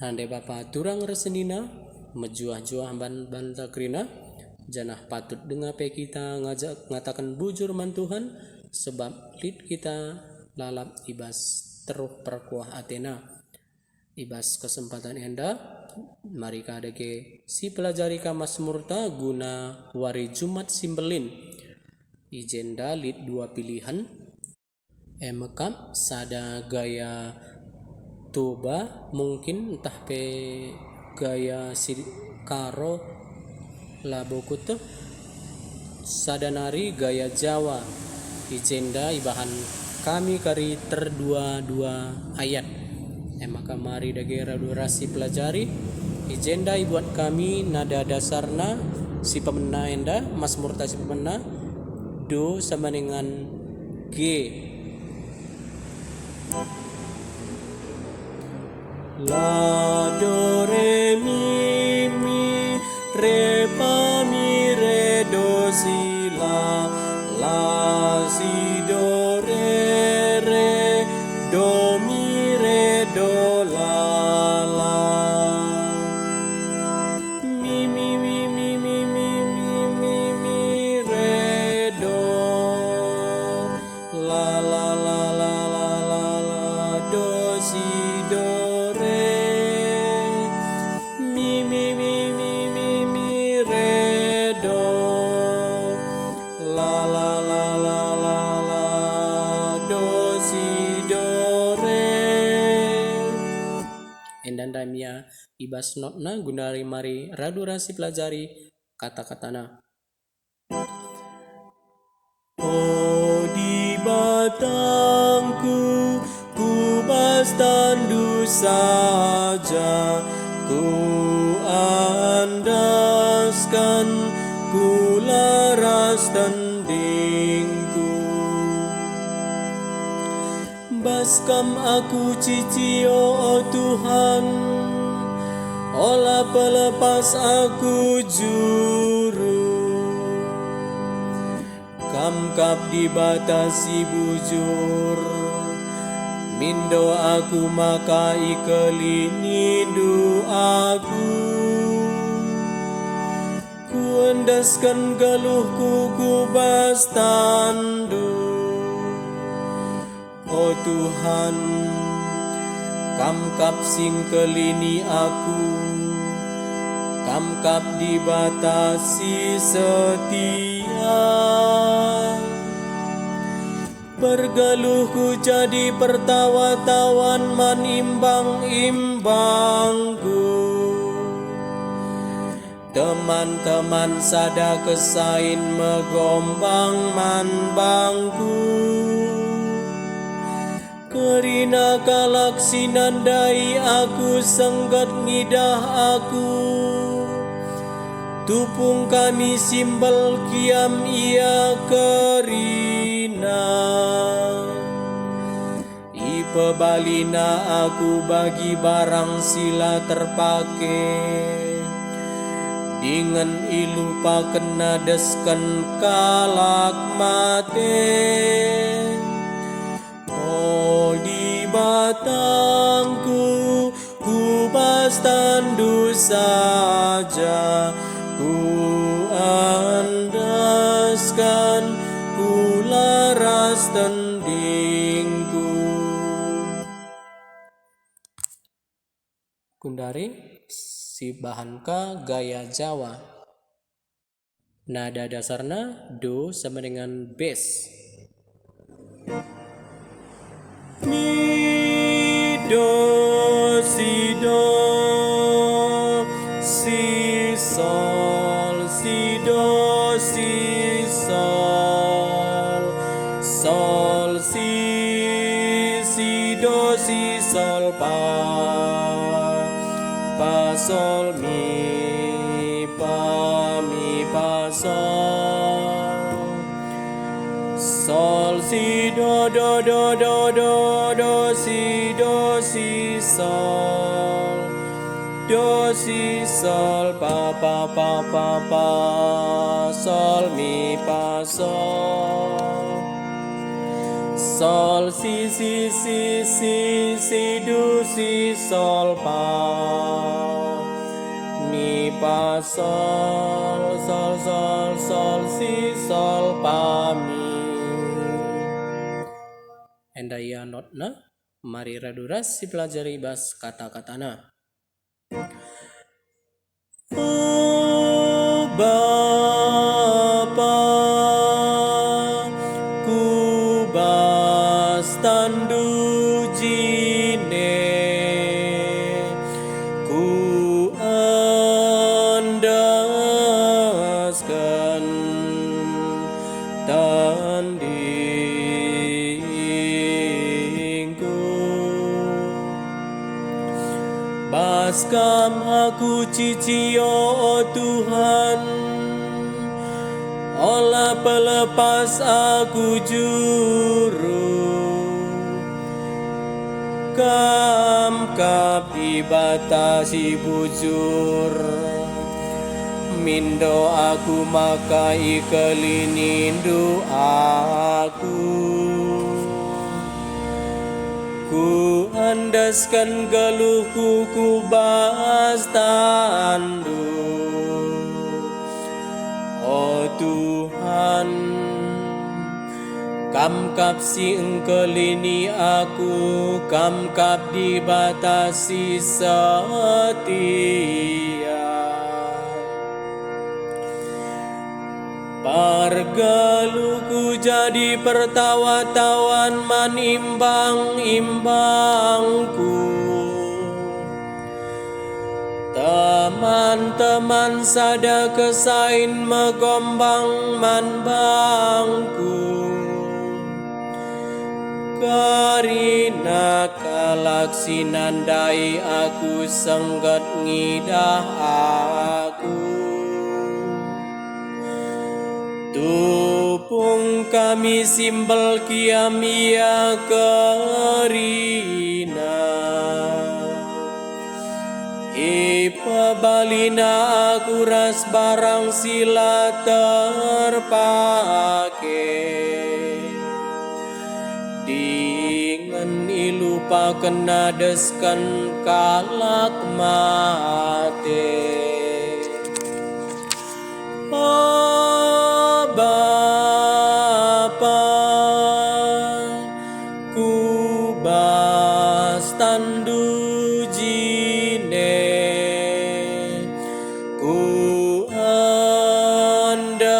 Hande bapa turang resenina mejuah-juah ban takrina janah patut dengar pe kita ngajak ngatakan bujur man Tuhan sebab lid kita lalap ibas teruh perkuah Athena ibas kesempatan enda mari kadeke si pelajari kamas murta guna wari Jumat Simbelin ijenda lid dua pilihan emekap sada gaya toba mungkin entah pe gaya si karo labo kutu sadanari gaya Jawa ijenda ibahan kami kari terdua ayat maka mari dagera durasi pelajari ijenda ibuat kami nada dasarna si pemena enda mas murta si pemena do sama dengan G la do re mi re fa mi re do si la si do re do mi re do la mi re do la do si do Damia ibas notna gundari mari radurasi pelajari kata-katana. Oh di batangku ku bas tandu saja ku andaskan ku laras tandingku baskam aku cicio oh Tuhan olah pelepas aku juru kamkap dibatasi bujur mindo aku maka ikelindu aku ku endaskan geluhku ku bas tandu oh Tuhan, kamkap sing kelini aku, kamkap dibatasi setia. Bergeluhku jadi pertawa-tawan manimbang-imbangku. Teman-teman sada kesain megombang man bangku. Kerina kalak sinandai aku senggat ngidah aku tupung kami simbol kiam ia kerina ipe balina aku bagi barang sila terpake dengan ilupa kena desken kalak mate di batangku ku bas tandu saja ku andaskan ku laras tandingku. Gundari si bahanka gaya Jawa nada dasarnya do sama dengan bass mi do si sol si do si sol sol si do si sol pa sol mi pa sol sol si do si sol do si sol pa sol mi pa sol sol si si si si si do si sol fa mi pa sol sol sol sol si sol fa mi. Endaya notna mari raduras si pelajari bas kata-katana. Oh Bapa, ku bas tandu jine, ku andaskan tandingku. Baskam aku cicio Tuhan, olah pelepas aku juru, kam kap dibatasi bujur, mindo aku makai kelinindu aku. Ku andaskan geluhku, ku bahas tandu. Oh Tuhan, kam kap si engkelini aku, kam kap dibatasi setia. Pargaluku jadi pertawa-tawan manimbang-imbangku. Teman-teman sada kesain megombang manbangku. Karina kalaksi nandai aku senggat ngidah aku. Tupung kami simbol kiamia kerina, ipabalina aku ras barang sila terpake. Dengan ilupa kenadeskan kalak mate. Oh Bapa, ku bas tandu jine, ku andaskan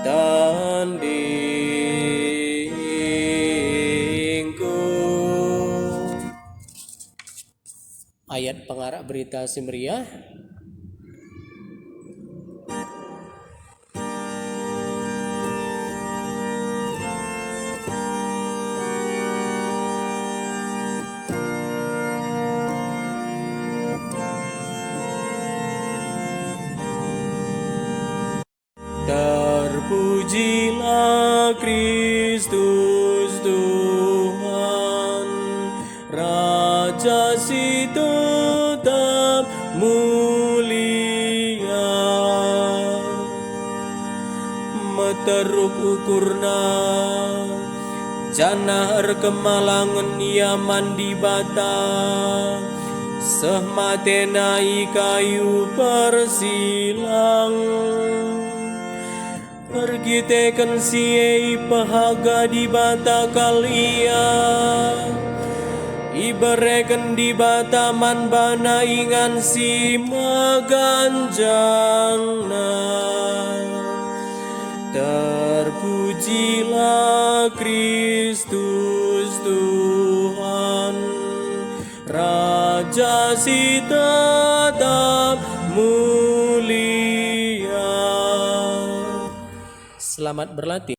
tandingku. Ayat pengarah berita Simriah. Terpujilah Kristus Tuhan, Raja si tetap mulia. Meteruk ukurna, janah kemalangan yaman di bata, sehmatenai kayu persilang. Pergitekan siei pahaga di bata kalia, ibarekan di bata man bana ingan si maganjangna. Terpujilah Kristus Tuhan, Raja si tetap mulia. Selamat berlatih.